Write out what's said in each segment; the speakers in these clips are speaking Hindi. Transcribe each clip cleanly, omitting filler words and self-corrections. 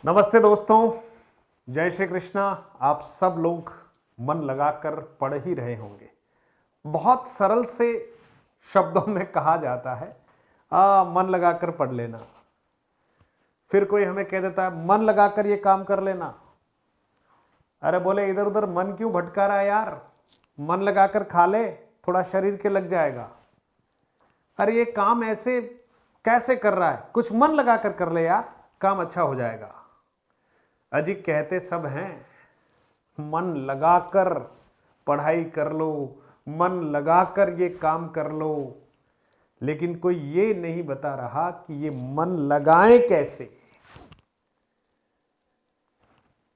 नमस्ते दोस्तों, जय श्री कृष्णा। आप सब लोग मन लगाकर पढ़ ही रहे होंगे। बहुत सरल से शब्दों में कहा जाता है मन लगाकर पढ़ लेना। फिर कोई हमें कह देता है मन लगाकर ये काम कर लेना। अरे बोले इधर उधर मन क्यों भटका रहा है यार, मन लगाकर खा ले, थोड़ा शरीर के लग जाएगा। अरे ये काम ऐसे कैसे कर रहा है, कुछ मन लगाकर कर ले यार, काम अच्छा हो जाएगा। अजी कहते सब हैं मन लगाकर पढ़ाई कर लो, मन लगाकर ये काम कर लो, लेकिन कोई ये नहीं बता रहा कि ये मन लगाएं कैसे।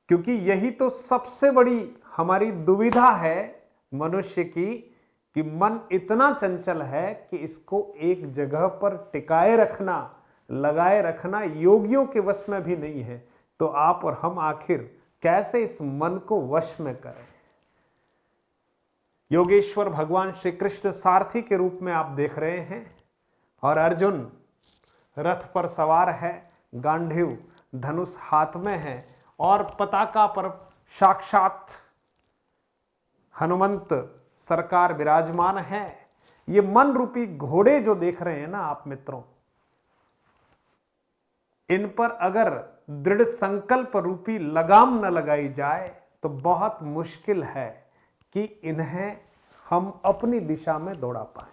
क्योंकि यही तो सबसे बड़ी हमारी दुविधा है मनुष्य की, कि मन इतना चंचल है कि इसको एक जगह पर टिकाए रखना, लगाए रखना योगियों के वश में भी नहीं है। तो आप और हम आखिर कैसे इस मन को वश में करें। योगेश्वर भगवान श्री कृष्ण सारथी के रूप में आप देख रहे हैं, और अर्जुन रथ पर सवार है, गांडीव धनुष हाथ में है, और पताका पर साक्षात हनुमंत सरकार विराजमान है। ये मन रूपी घोड़े जो देख रहे हैं ना आप मित्रों, इन पर अगर दृढ़ संकल्प रूपी लगाम न लगाई जाए तो बहुत मुश्किल है कि इन्हें हम अपनी दिशा में दौड़ा पाए।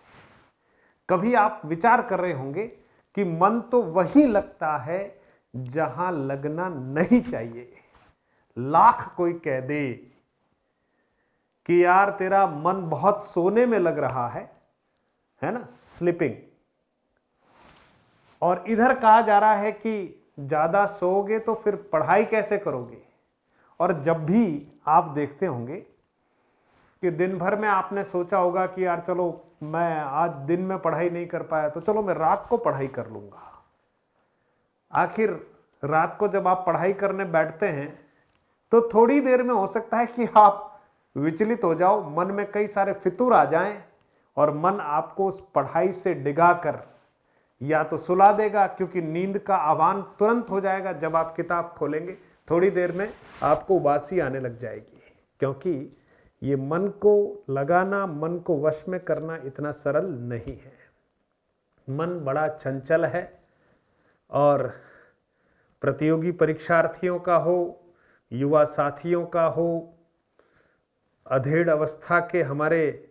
कभी आप विचार कर रहे होंगे कि मन तो वही लगता है जहां लगना नहीं चाहिए। लाख कोई कह दे कि यार तेरा मन बहुत सोने में लग रहा है ना, स्लीपिंग, और इधर कहा जा रहा है कि ज्यादा सोओगे तो फिर पढ़ाई कैसे करोगे। और जब भी आप देखते होंगे कि दिन भर में आपने सोचा होगा कि यार चलो मैं आज दिन में पढ़ाई नहीं कर पाया तो चलो मैं रात को पढ़ाई कर लूंगा। आखिर रात को जब आप पढ़ाई करने बैठते हैं तो थोड़ी देर में हो सकता है कि आप विचलित हो जाओ, मन में कई सारे फितूर आ जाएं और मन आपको उस पढ़ाई से डिगा कर या तो सुला देगा, क्योंकि नींद का आह्वान तुरंत हो जाएगा। जब आप किताब खोलेंगे थोड़ी देर में आपको उबासी आने लग जाएगी, क्योंकि ये मन को लगाना, मन को वश में करना इतना सरल नहीं है। मन बड़ा चंचल है, और प्रतियोगी परीक्षार्थियों का हो, युवा साथियों का हो, अधेड़ अवस्था के हमारे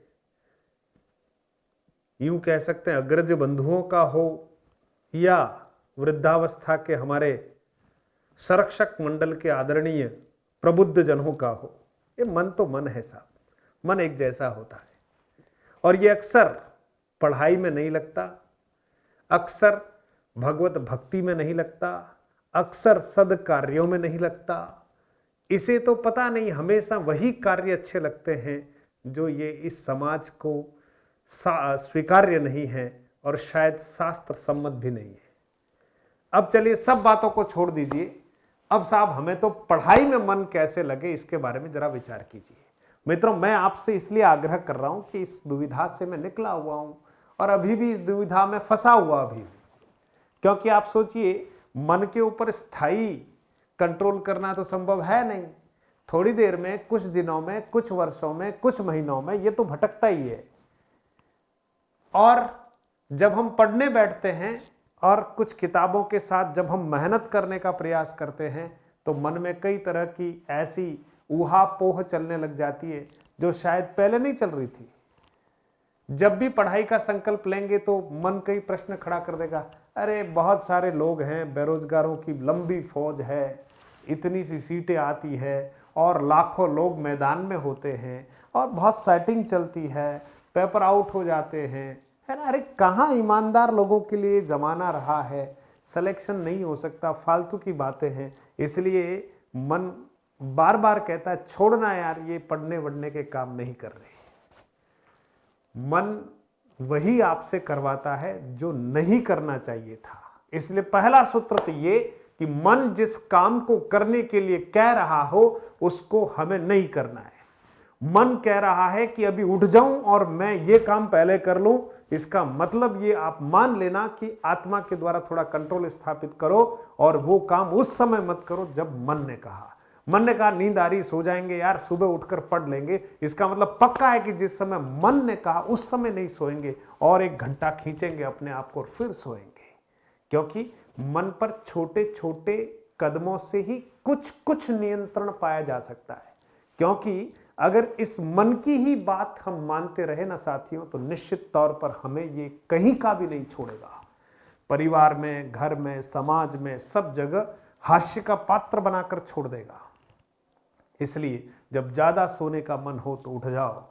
यूं कह सकते हैं अग्रज बंधुओं का हो, या वृद्धावस्था के हमारे संरक्षक मंडल के आदरणीय प्रबुद्ध जनों का हो, ये मन तो मन है साहब, मन एक जैसा होता है। और ये अक्सर पढ़ाई में नहीं लगता, अक्सर भगवत भक्ति में नहीं लगता, अक्सर सद कार्यों में नहीं लगता। इसे तो पता नहीं, हमेशा वही कार्य अच्छे लगते हैं जो ये इस समाज को स्वीकार्य नहीं है और शायद शास्त्र सम्मत भी नहीं है। अब चलिए सब बातों को छोड़ दीजिए, अब साहब हमें तो पढ़ाई में मन कैसे लगे इसके बारे में जरा विचार कीजिए। मित्रों, मैं आपसे इसलिए आग्रह कर रहा हूं कि इस दुविधा से मैं निकला हुआ हूं और अभी भी इस दुविधा में फंसा हुआ अभी भी। क्योंकि आप सोचिए, मन के ऊपर स्थायी कंट्रोल करना तो संभव है नहीं। थोड़ी देर में, कुछ दिनों में, कुछ वर्षों में, कुछ महीनों में ये तो भटकता ही है। और जब हम पढ़ने बैठते हैं और कुछ किताबों के साथ जब हम मेहनत करने का प्रयास करते हैं तो मन में कई तरह की ऐसी ऊहापोह चलने लग जाती है जो शायद पहले नहीं चल रही थी। जब भी पढ़ाई का संकल्प लेंगे तो मन कई प्रश्न खड़ा कर देगा। अरे बहुत सारे लोग हैं, बेरोजगारों की लंबी फौज है, इतनी सी सीटें आती है और लाखों लोग मैदान में होते हैं और बहुत सेटिंग चलती है, पेपर आउट हो जाते हैं, है ना। अरे कहाँ ईमानदार लोगों के लिए जमाना रहा है, सिलेक्शन नहीं हो सकता, फालतू की बातें हैं। इसलिए मन बार बार कहता है छोड़ना यार, ये पढ़ने वढ़ने के काम नहीं कर रहे। मन वही आपसे करवाता है जो नहीं करना चाहिए था। इसलिए पहला सूत्र तो ये कि मन जिस काम को करने के लिए कह रहा हो उसको हमें नहीं करना है। मन कह रहा है कि अभी उठ जाऊं और मैं ये काम पहले कर लूं, इसका मतलब ये आप मान लेना कि आत्मा के द्वारा थोड़ा कंट्रोल स्थापित करो और वो काम उस समय मत करो जब मन ने कहा। मन ने कहा नींद आ रही, सो जाएंगे यार, सुबह उठकर पढ़ लेंगे, इसका मतलब पक्का है कि जिस समय मन ने कहा उस समय नहीं सोएंगे और 1 घंटा खींचेंगे अपने आप को और फिर सोएंगे। क्योंकि मन पर छोटे छोटे कदमों से ही कुछ कुछ नियंत्रण पाया जा सकता है। क्योंकि अगर इस मन की ही बात हम मानते रहे ना साथियों, तो निश्चित तौर पर हमें ये कहीं का भी नहीं छोड़ेगा। परिवार में, घर में, समाज में, सब जगह हास्य का पात्र बनाकर छोड़ देगा। इसलिए जब ज्यादा सोने का मन हो तो उठ जाओ,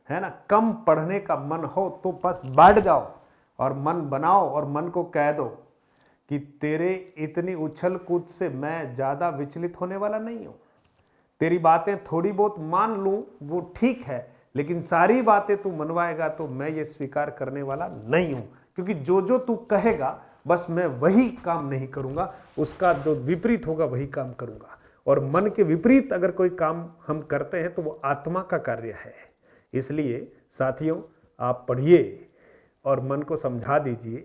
है ना। कम पढ़ने का मन हो तो बस बैठ जाओ और मन बनाओ और मन को कह दो कि तेरे इतनी उछल कूद से मैं ज्यादा विचलित होने वाला नहीं हूं। तेरी बातें थोड़ी बहुत मान लूं वो ठीक है, लेकिन सारी बातें तू मनवाएगा तो मैं ये स्वीकार करने वाला नहीं हूं। क्योंकि जो जो तू कहेगा बस मैं वही काम नहीं करूंगा, उसका जो विपरीत होगा वही काम करूंगा। और मन के विपरीत अगर कोई काम हम करते हैं तो वो आत्मा का कार्य है। इसलिए साथियों, आप पढ़िए और मन को समझा दीजिए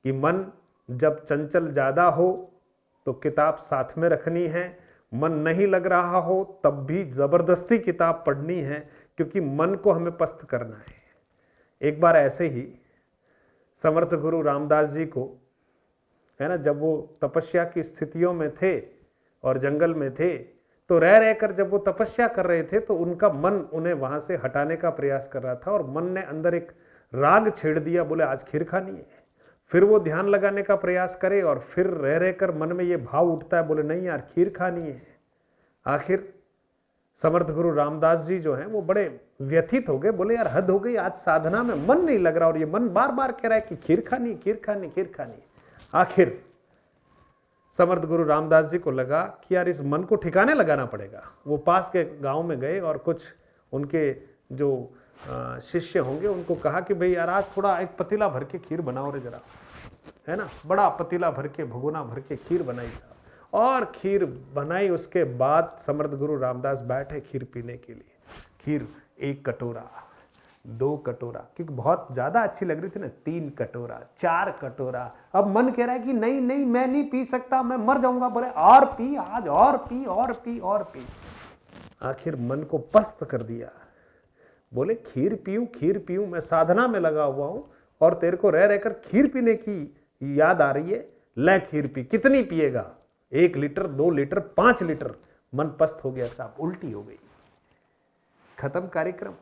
कि मन जब चंचल ज़्यादा हो तो किताब साथ में रखनी है, मन नहीं लग रहा हो तब भी ज़बरदस्ती किताब पढ़नी है, क्योंकि मन को हमें पस्त करना है। एक बार ऐसे ही समर्थ गुरु रामदास जी को, है ना, जब वो तपस्या की स्थितियों में थे और जंगल में थे, तो रह रहकर जब वो तपस्या कर रहे थे तो उनका मन उन्हें वहां से हटाने का प्रयास कर रहा था और मन ने अंदर एक राग छेड़ दिया, बोले आज खीर खानी है। फिर वो ध्यान लगाने का प्रयास करे और फिर रह रहकर मन में ये भाव उठता है, बोले नहीं यार खीर खानी है। आखिर समर्थ गुरु रामदास जी जो हैं वो बड़े व्यथित हो गए, बोले यार हद हो गई, आज साधना में मन नहीं लग रहा और ये मन बार बार कह रहा है कि खीर खानी, खीर खानी, खीर खानी। आखिर समर्थ गुरु रामदास जी को लगा कि यार इस मन को ठिकाने लगाना पड़ेगा। वो पास के गांव में गए और कुछ उनके जो शिष्य होंगे उनको कहा कि भाई यार आज थोड़ा एक पतीला भर के खीर बनाओ रे जरा, है ना। बड़ा पतीला भर के, भगोना भर के खीर बनाई साहब, और खीर बनाई। उसके बाद समर्थ गुरु रामदास बैठे खीर पीने के लिए। खीर 1 कटोरा, 2 कटोरा, क्योंकि बहुत ज्यादा अच्छी लग रही थी ना, 3 कटोरा, 4 कटोरा। अब मन कह रहा है कि नहीं नहीं मैं नहीं पी सकता, मैं मर जाऊंगा। बोले और पी, आज और पी, और पी, और पी। आखिर मन को पस्त कर दिया, बोले खीर पीऊं, खीर पीऊं, मैं साधना में लगा हुआ हूं और तेरे को रह रहकर खीर पीने की याद आ रही है। ले खीर पी। कितनी पिएगा? 1 लीटर, 2 लीटर, 5 लीटर। मन पस्त हो गया साहब, उल्टी हो गई, खत्म कार्यक्रम।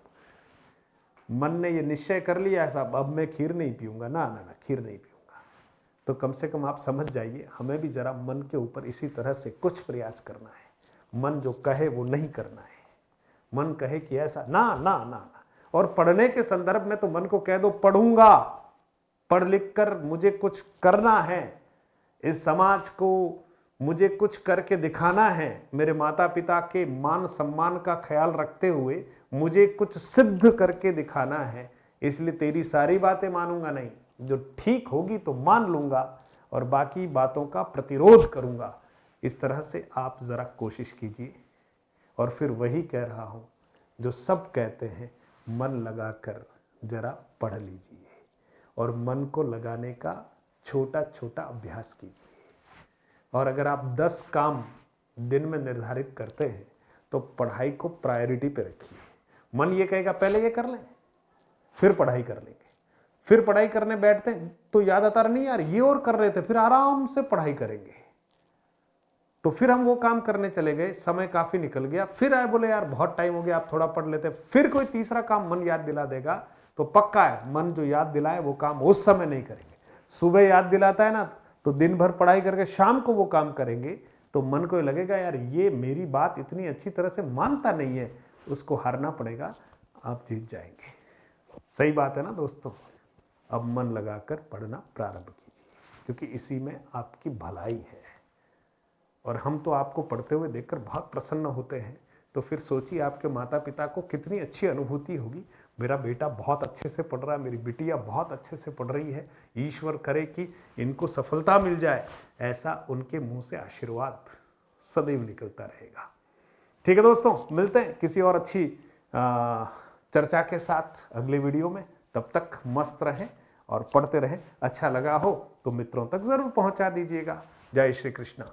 मन ने ये निश्चय कर लिया साहब अब मैं खीर नहीं पीऊंगा, ना ना ना खीर नहीं पीऊंगा। तो कम से कम आप समझ जाइए, हमें भी जरा मन के ऊपर इसी तरह से कुछ प्रयास करना है। मन जो कहे वो नहीं करना है। मन कहे कि ऐसा, ना ना ना ना। और पढ़ने के संदर्भ में तो मन को कह दो पढ़ूंगा, पढ़ लिख कर मुझे कुछ करना है, इस समाज को मुझे कुछ करके दिखाना है, मेरे माता पिता के मान सम्मान का ख्याल रखते हुए मुझे कुछ सिद्ध करके दिखाना है। इसलिए तेरी सारी बातें मानूंगा नहीं, जो ठीक होगी तो मान लूंगा और बाकी बातों का प्रतिरोध करूंगा। इस तरह से आप जरा कोशिश कीजिए। और फिर वही कह रहा हूं जो सब कहते हैं, मन लगाकर जरा पढ़ लीजिए और मन को लगाने का छोटा छोटा अभ्यास कीजिए। और अगर आप 10 काम दिन में निर्धारित करते हैं तो पढ़ाई को प्रायोरिटी पे रखिए। मन ये कहेगा पहले ये कर लें, फिर पढ़ाई कर लेंगे। फिर पढ़ाई करने बैठते हैं तो याद आता रहा नहीं यार ये और कर रहे थे, फिर आराम से पढ़ाई करेंगे। तो फिर हम वो काम करने चले गए, समय काफी निकल गया, फिर आए बोले यार बहुत टाइम हो गया आप थोड़ा पढ़ लेते। फिर कोई तीसरा काम मन याद दिला देगा तो पक्का है मन जो याद दिलाए वो काम उस समय नहीं करेंगे। सुबह याद दिलाता है ना तो दिन भर पढ़ाई करके शाम को वो काम करेंगे, तो मन को लगेगा यार ये मेरी बात इतनी अच्छी तरह से मानता नहीं है, उसको हारना पड़ेगा, आप जीत जाएंगे। सही बात है ना दोस्तों। अब मन लगाकर पढ़ना प्रारंभ कीजिए, क्योंकि इसी में आपकी भलाई है। और हम तो आपको पढ़ते हुए देखकर बहुत प्रसन्न होते हैं, तो फिर सोचिए आपके माता पिता को कितनी अच्छी अनुभूति होगी, मेरा बेटा बहुत अच्छे से पढ़ रहा है, मेरी बिटिया बहुत अच्छे से पढ़ रही है, ईश्वर करे कि इनको सफलता मिल जाए। ऐसा उनके मुंह से आशीर्वाद सदैव निकलता रहेगा। ठीक है दोस्तों, मिलते हैं किसी और अच्छी चर्चा के साथ अगले वीडियो में। तब तक मस्त रहें और पढ़ते रहें। अच्छा लगा हो तो मित्रों तक जरूर पहुंचा दीजिएगा। जय श्री कृष्ण।